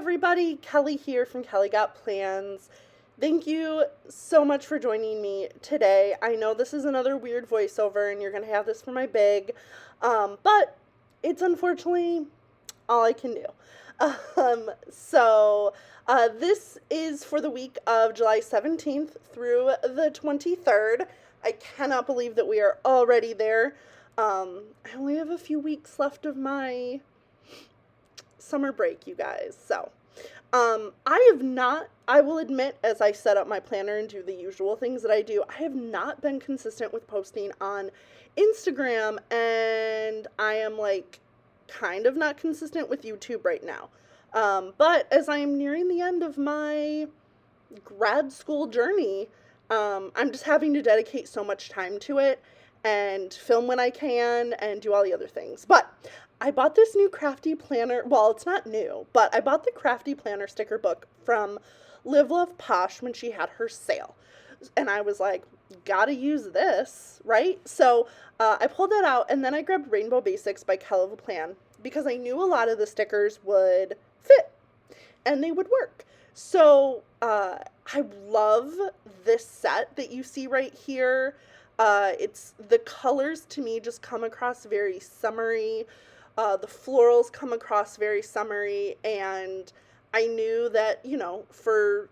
everybody, Kelly here from Kelly Got Plans. Thank you so much for joining me today. I know this is another weird voiceover and you're going to have this for my big, but it's unfortunately all I can do. This is for the week of July 17th through the 23rd. I cannot believe that we are already there. I only have a few weeks left of my summer break, you guys. So, I will admit, as I set up my planner and do the usual things that I do, I have not been consistent with posting on Instagram, and I am kind of not consistent with YouTube right now. But as I am nearing the end of my grad school journey, I'm just having to dedicate so much time to it and film when I can and do all the other things. But I bought this new Crafty planner. Well, it's not new, but I bought the Crafty planner sticker book from Love Posh when she had her sale. And I was like, gotta use this, right? So I pulled that out, and then I grabbed Rainbow Basics by Kelly Plan because I knew a lot of the stickers would fit and they would work. So I love this set that you see right here. It's the colors to me just come across very summery. The florals come across very summery, and I knew that, for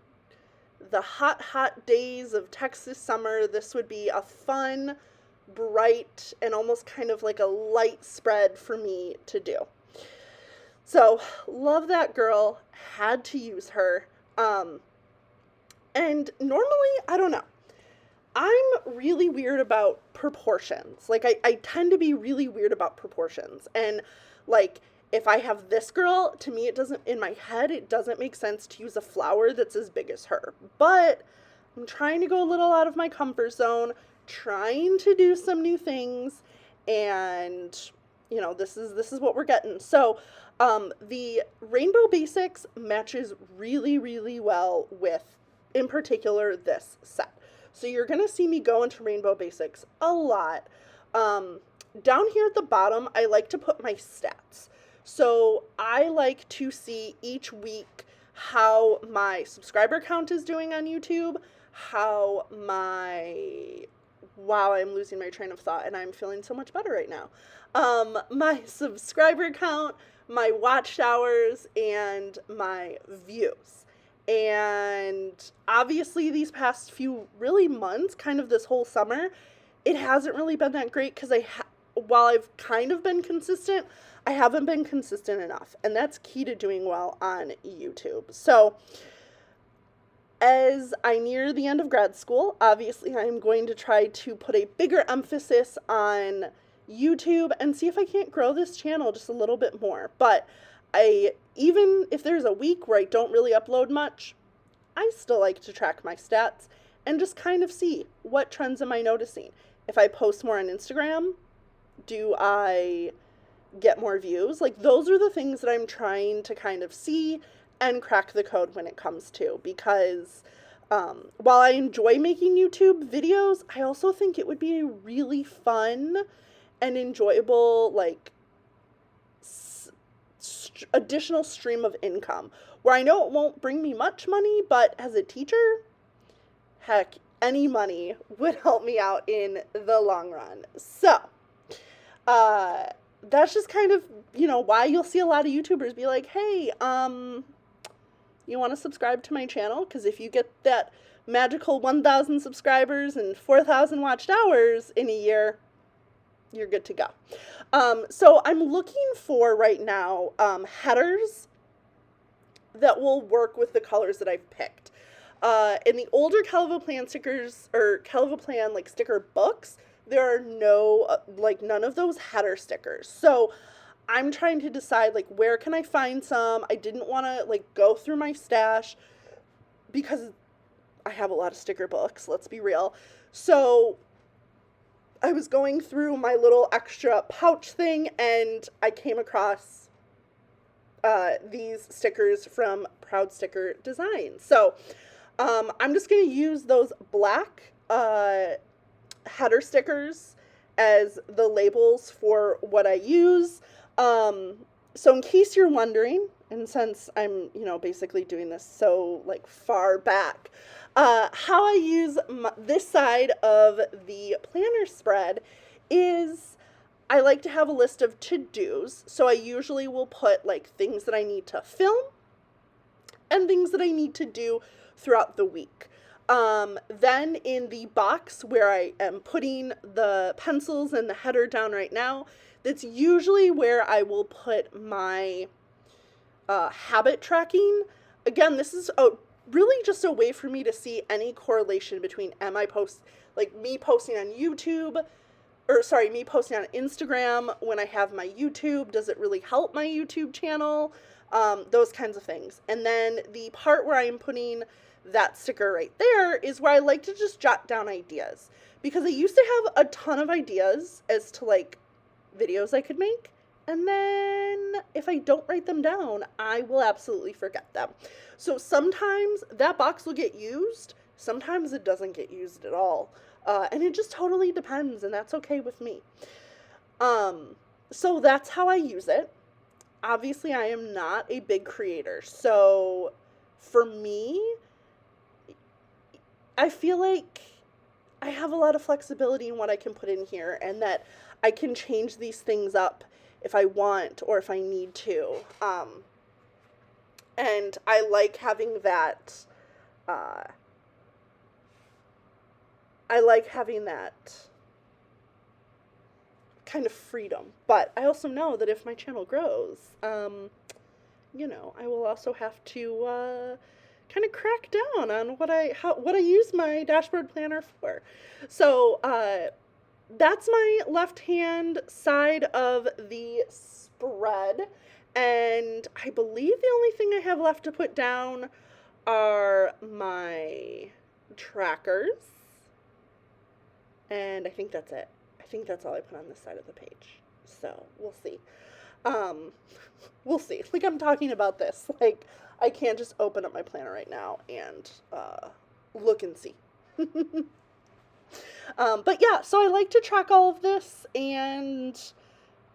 the hot days of Texas summer, this would be a fun, bright, and almost kind of like a light spread for me to do. So, love that girl, had to use her. And normally, I don't know, I'm really weird about proportions. I tend to be really weird about proportions. And, if I have this girl, to me, in my head, it doesn't make sense to use a flower that's as big as her. But I'm trying to go a little out of my comfort zone, trying to do some new things, and, this is what we're getting. So, the Rainbow Basics matches really, really well with, in particular, this set. So you're going to see me go into Rainbow Basics a lot. Down here at the bottom, I like to put my stats. So I like to see each week how my subscriber count is doing on YouTube, wow, I'm losing my train of thought and I'm feeling so much better right now. My subscriber count, my watch hours, and my views. And obviously these past few really months, kind of this whole summer, it hasn't really been that great because while I've kind of been consistent, I haven't been consistent enough. And that's key to doing well on YouTube. So as I near the end of grad school, obviously I'm going to try to put a bigger emphasis on YouTube and see if I can't grow this channel just a little bit more. But even if there's a week where I don't really upload much, I still like to track my stats and just kind of see what trends am I noticing. If I post more on Instagram, do I get more views? Those are the things that I'm trying to kind of see and crack the code when it comes to, because while I enjoy making YouTube videos, I also think it would be a really fun and enjoyable, additional stream of income where I know it won't bring me much money, but as a teacher, heck, any money would help me out in the long run. So, that's just kind of, why you'll see a lot of YouTubers be like, hey, you want to subscribe to my channel? Because if you get that magical 1,000 subscribers and 4,000 watched hours in a year, you're good to go. So I'm looking for right now headers that will work with the colors that I've picked. In the older Kelly Plan stickers or Kelly Plan sticker books, there are none of those header stickers. So I'm trying to decide where can I find some. I didn't want to go through my stash because I have a lot of sticker books, let's be real. So I was going through my little extra pouch thing and I came across these stickers from Proud Sticker Designs. So I'm just going to use those black header stickers as the labels for what I use. So in case you're wondering, and since I'm, basically doing this so, like, far back, how I use this side of the planner spread is I like to have a list of to-dos. So I usually will put, like, things that I need to film and things that I need to do throughout the week. Then in the box where I am putting the pencils and the header down right now, that's usually where I will put my habit tracking. Again, this is really just a way for me to see any correlation between me posting on YouTube, me posting on Instagram when I have my YouTube. Does it really help my YouTube channel? Those kinds of things. And then the part where I am putting that sticker right there is where I like to just jot down ideas, because I used to have a ton of ideas as to, like, videos I could make, and then if I don't write them down, I will absolutely forget them. So sometimes that box will get used, sometimes it doesn't get used at all, and it just totally depends, and that's okay with me. So that's how I use it. Obviously, I am not a big creator, so for me, I feel like I have a lot of flexibility in what I can put in here, and that I can change these things up if I want or if I need to. And I like having that, kind of freedom. But I also know that if my channel grows, I will also have to, kind of crack down on what I use my dashboard planner for. So, that's my left-hand side of the spread, and I believe the only thing I have left to put down are my trackers, and I think that's it. I think that's all I put on this side of the page, so we'll see. We'll see. Like, I'm talking about this, like, I can't just open up my planner right now and look and see. But yeah, so I like to track all of this and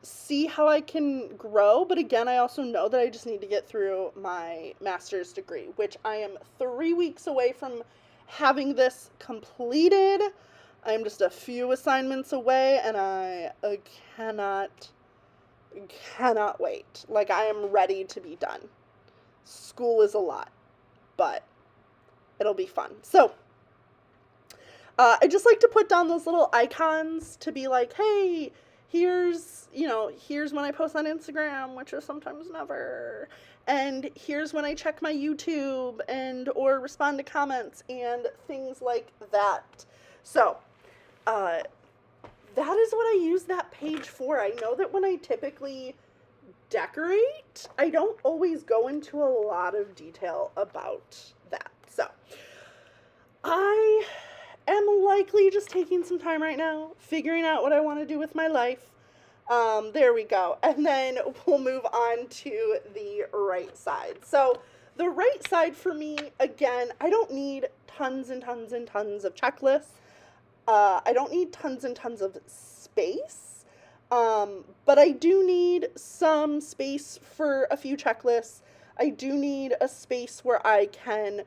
see how I can grow. But again, I also know that I just need to get through my master's degree, which I am 3 weeks away from having this completed. I'm just a few assignments away, and I cannot wait. Like, I am ready to be done. School is a lot, but it'll be fun. So, I just like to put down those little icons to be like, hey, here's when I post on Instagram, which is sometimes never, and here's when I check my YouTube or respond to comments and things like that. So, that is what I use that page for. I know that when I typically decorate, I don't always go into a lot of detail about that. So, I am likely just taking some time right now, figuring out what I want to do with my life. There we go. And then we'll move on to the right side. So the right side for me, again, I don't need tons and tons and tons of checklists. I don't need tons and tons of space. But I do need some space for a few checklists. I do need a space where I can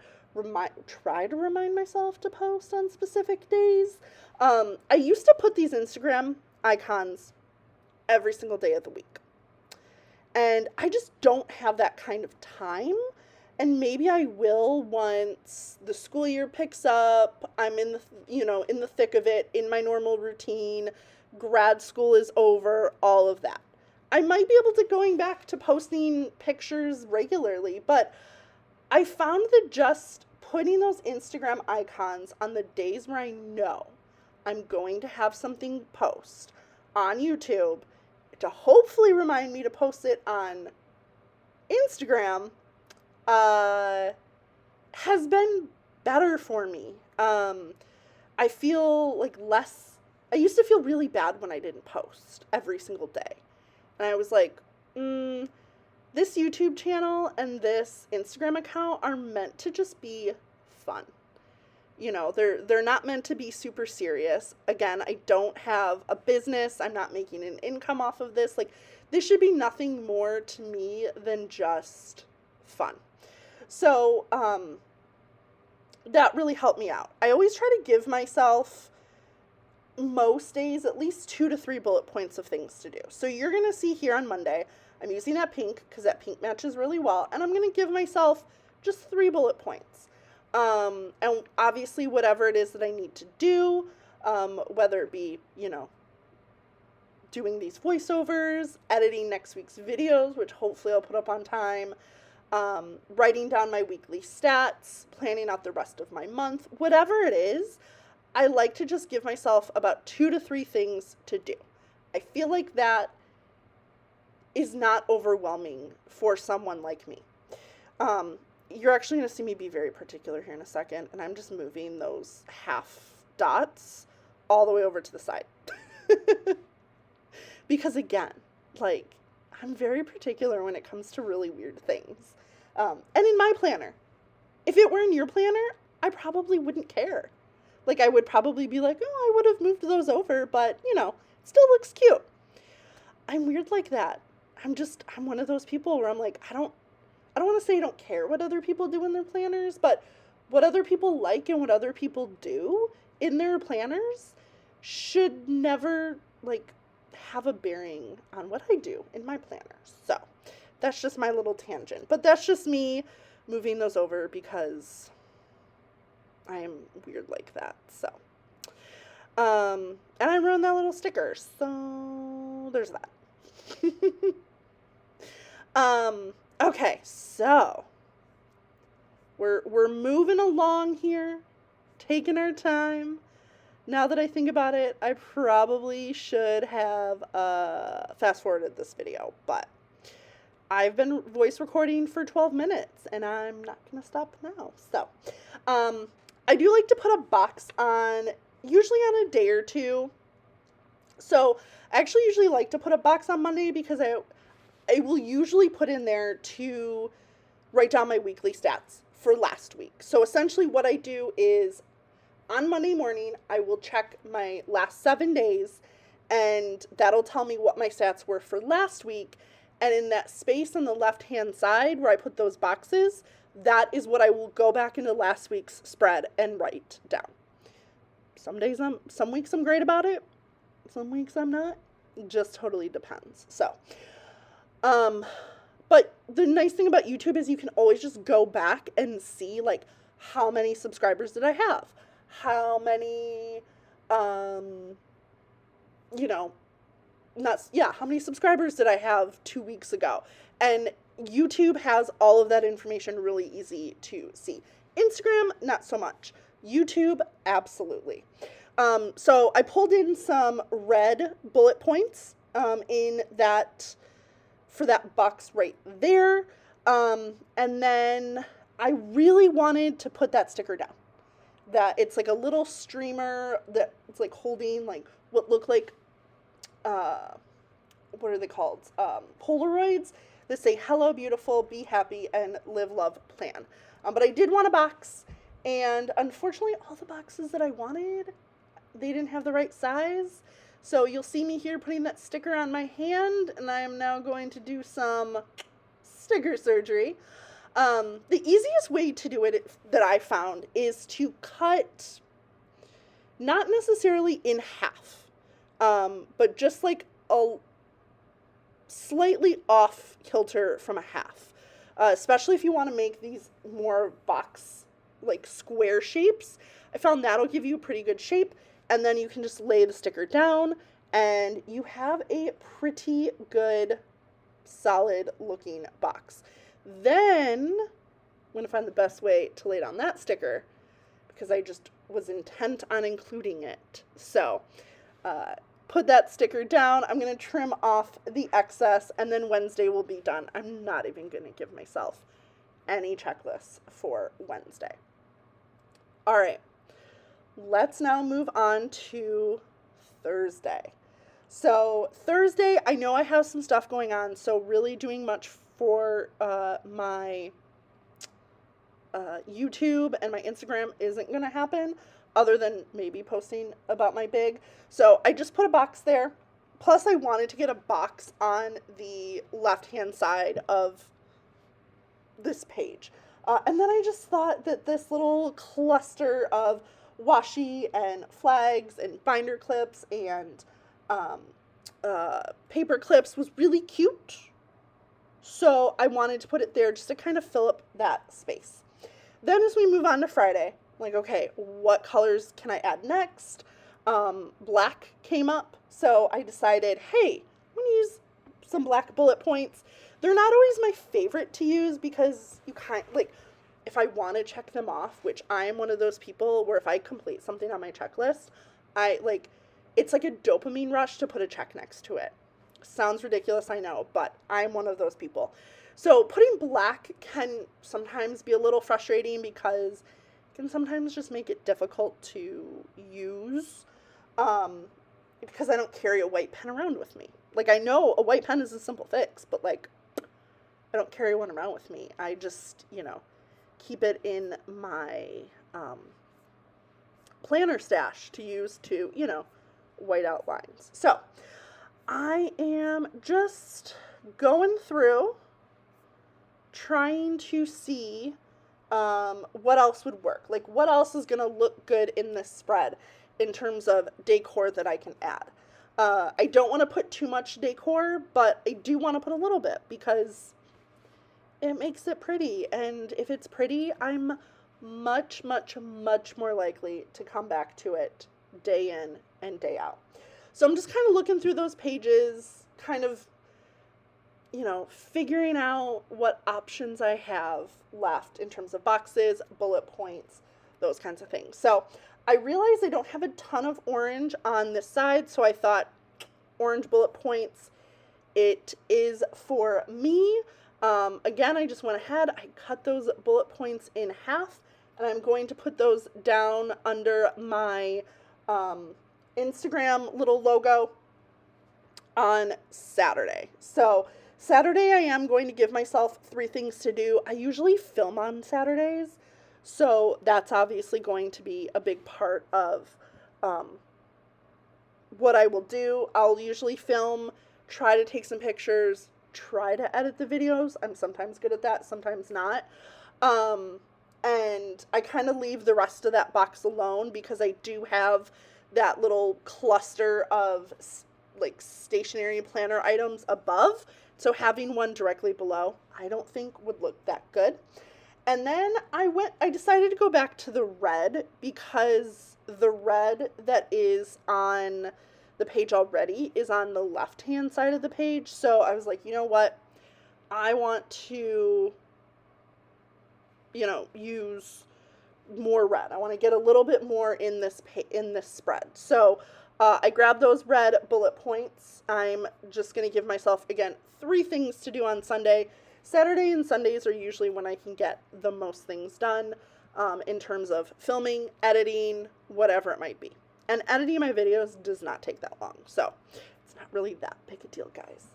try to remind myself to post on specific days. I used to put these Instagram icons every single day of the week, and I just don't have that kind of time. And maybe I will once the school year picks up. I'm in the thick of it, in my normal routine. Grad school is over, all of that. I might be able to going back to posting pictures regularly, but I found that just putting those Instagram icons on the days where I know I'm going to have something post on YouTube to hopefully remind me to post it on Instagram has been better for me. I feel like I used to feel really bad when I didn't post every single day. And I was like, this YouTube channel and this Instagram account are meant to just be fun. They're not meant to be super serious. Again, I don't have a business. I'm not making an income off of this. Like, this should be nothing more to me than just fun. So, that really helped me out. I always try to give myself most days at least 2 to 3 bullet points of things to do. So you're going to see here on Monday, I'm using that pink because that pink matches really well, and I'm going to give myself just 3 bullet points. And obviously whatever it is that I need to do, whether it be, doing these voiceovers, editing next week's videos, which hopefully I'll put up on time, writing down my weekly stats, planning out the rest of my month, whatever it is, I like to just give myself about 2 to 3 things to do. I feel like that is not overwhelming for someone like me. You're actually going to see me be very particular here in a second, and I'm just moving those half dots all the way over to the side. Because again, I'm very particular when it comes to really weird things. And in my planner, if it were in your planner, I probably wouldn't care. I would probably be like, oh, I would have moved those over, but, it still looks cute. I'm weird like that. I'm one of those people where I'm like, I don't want to say I don't care what other people do in their planners, but what other people like and what other people do in their planners should never, have a bearing on what I do in my planners. So that's just my little tangent, but that's just me moving those over because I am weird like that. So, and I wrote that little sticker, so there's that. Okay, so we're moving along here, taking our time. Now that I think about it, I probably should have fast forwarded this video, but I've been voice recording for 12 minutes and I'm not going to stop now. So, I do like to put a box on, usually on a day or two. So I actually usually like to put a box on Monday because I will usually put in there to write down my weekly stats for last week. So essentially what I do is on Monday morning, I will check my last 7 days, and that'll tell me what my stats were for last week. And in that space on the left-hand side where I put those boxes, that is what I will go back into last week's spread and write down. Some weeks I'm great about it. Some weeks I'm not. It just totally depends. So, but the nice thing about YouTube is you can always just go back and see, how many subscribers did I have? How many, how many subscribers did I have 2 weeks ago? And YouTube has all of that information really easy to see. Instagram, not so much. YouTube, absolutely. So I pulled in some red bullet points, for that box right there. And then I really wanted to put that sticker down. That it's like a little streamer that it's holding what look like, what are they called? Polaroids that say, hello, beautiful, be happy, and live, love, plan. But I did want a box, and unfortunately, all the boxes that I wanted, they didn't have the right size. So you'll see me here putting that sticker on my hand, and I am now going to do some sticker surgery. The easiest way to do it that I found is to cut, not necessarily in half, but just a slightly off kilter from a half, especially if you want to make these more box, square shapes. I found that'll give you a pretty good shape, and then you can just lay the sticker down, and you have a pretty good, solid looking box. Then I'm going to find the best way to lay down that sticker because I just was intent on including it. So, put that sticker down. I'm going to trim off the excess, and then Wednesday will be done. I'm not even going to give myself any checklists for Wednesday. All right. Let's now move on to Thursday. So Thursday, I know I have some stuff going on, so really doing much for my YouTube and my Instagram isn't going to happen, other than maybe posting about my big. So I just put a box there. plus I wanted to get a box on the left-hand side of this page. And then I just thought that this little cluster of washi and flags and binder clips and paper clips was really cute. So I wanted to put it there just to kind of fill up that space. Then as we move on to Friday, like, okay, what colors can I add next? Black came up, so I decided, hey, I'm going to use some black bullet points. They're not always my favorite to use because you if I want to check them off, which I am one of those people where if I complete something on my checklist, it's like a dopamine rush to put a check next to it. Sounds ridiculous, I know, but I'm one of those people. So putting black can sometimes be a little frustrating because it can sometimes just make it difficult to use, because I don't carry a white pen around with me. Like, I know a white pen is a simple fix, but, like, I don't carry one around with me. I just, keep it in my planner stash to use to, white out lines. So, I am just going through trying to see what else would work. Like, what else is going to look good in this spread in terms of decor that I can add. I don't want to put too much decor, but I do want to put a little bit because it makes it pretty. And if it's pretty, I'm much, much, much more likely to come back to it day in and day out. So I'm just kind of looking through those pages, kind of, figuring out what options I have left in terms of boxes, bullet points, those kinds of things. So I realize I don't have a ton of orange on this side, so I thought orange bullet points, it is for me. Again, I just went ahead, I cut those bullet points in half, and I'm going to put those down under my Instagram little logo on Saturday. So Saturday I am going to give myself 3 things to do. I usually film on Saturdays, so that's obviously going to be a big part of what I will do. I'll usually film, try to take some pictures, try to edit the videos. I'm sometimes good at that, sometimes not. And I kind of leave the rest of that box alone because I do have that little cluster of stationery planner items above. So having one directly below, I don't think would look that good. And then I decided to go back to the red because the red that is on the page already is on the left-hand side of the page. So I was like, you know what? I want to, use more red. I want to get a little bit more in this spread. So I grabbed those red bullet points. I'm just going to give myself, again, 3 things to do on Sunday. Saturday and Sundays are usually when I can get the most things done in terms of filming, editing, whatever it might be. And editing my videos does not take that long, so it's not really that big a deal, guys.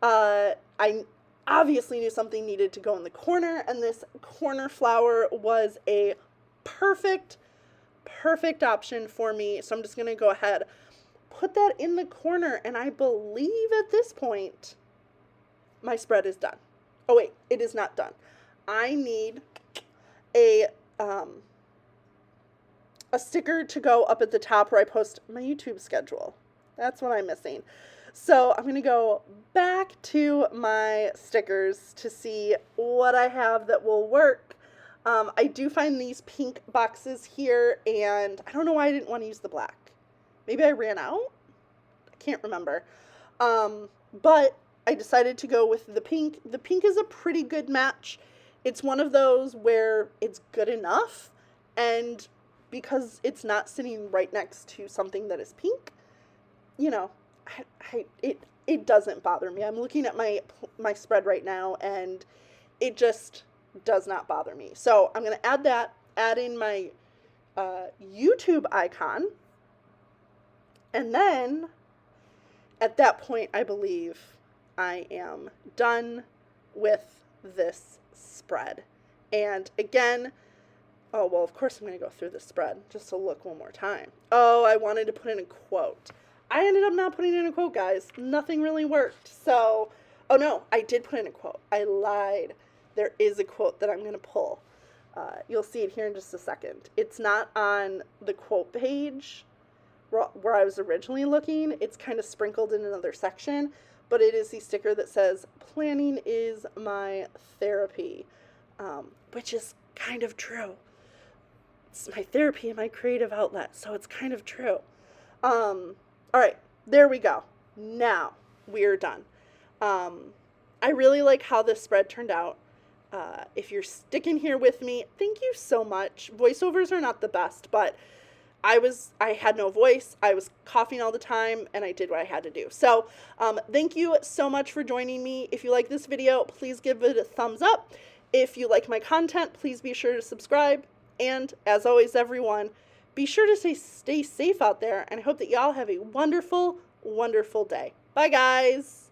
I obviously knew something needed to go in the corner, and this corner flower was a perfect option for me. So I'm just going to go ahead, put that in the corner, and I believe at this point, my spread is done. Oh wait, it is not done. I need a sticker to go up at the top where I post my YouTube schedule. That's what I'm missing. So I'm going to go back to my stickers to see what I have that will work. I do find these pink boxes here, and I don't know why I didn't want to use the black. Maybe I ran out? I can't remember. But I decided to go with the pink. The pink is a pretty good match. It's one of those where it's good enough, and because it's not sitting right next to something that is pink, it doesn't bother me. I'm looking at my spread right now, and it just does not bother me. So I'm going to add in my YouTube icon, and then at that point, I believe I am done with this spread. And again, oh, well, of course I'm going to go through the spread just to look one more time. Oh, I wanted to put in a quote. I ended up not putting in a quote, guys. Nothing really worked. So, oh no, I did put in a quote. I lied. There is a quote that I'm going to pull. You'll see it here in just a second. It's not on the quote page where I was originally looking. It's kind of sprinkled in another section, but it is the sticker that says, "Planning is my therapy," which is kind of true. It's my therapy and my creative outlet, so it's kind of true. All right, there we go. Now we're done. I really like how this spread turned out. If you're sticking here with me, thank you so much. Voiceovers are not the best, but I had no voice. I was coughing all the time, and I did what I had to do. So, thank you so much for joining me. If you like this video, please give it a thumbs up. If you like my content, please be sure to subscribe. And as always, everyone, be sure to stay safe out there, and I hope that y'all have a wonderful, wonderful day. Bye, guys.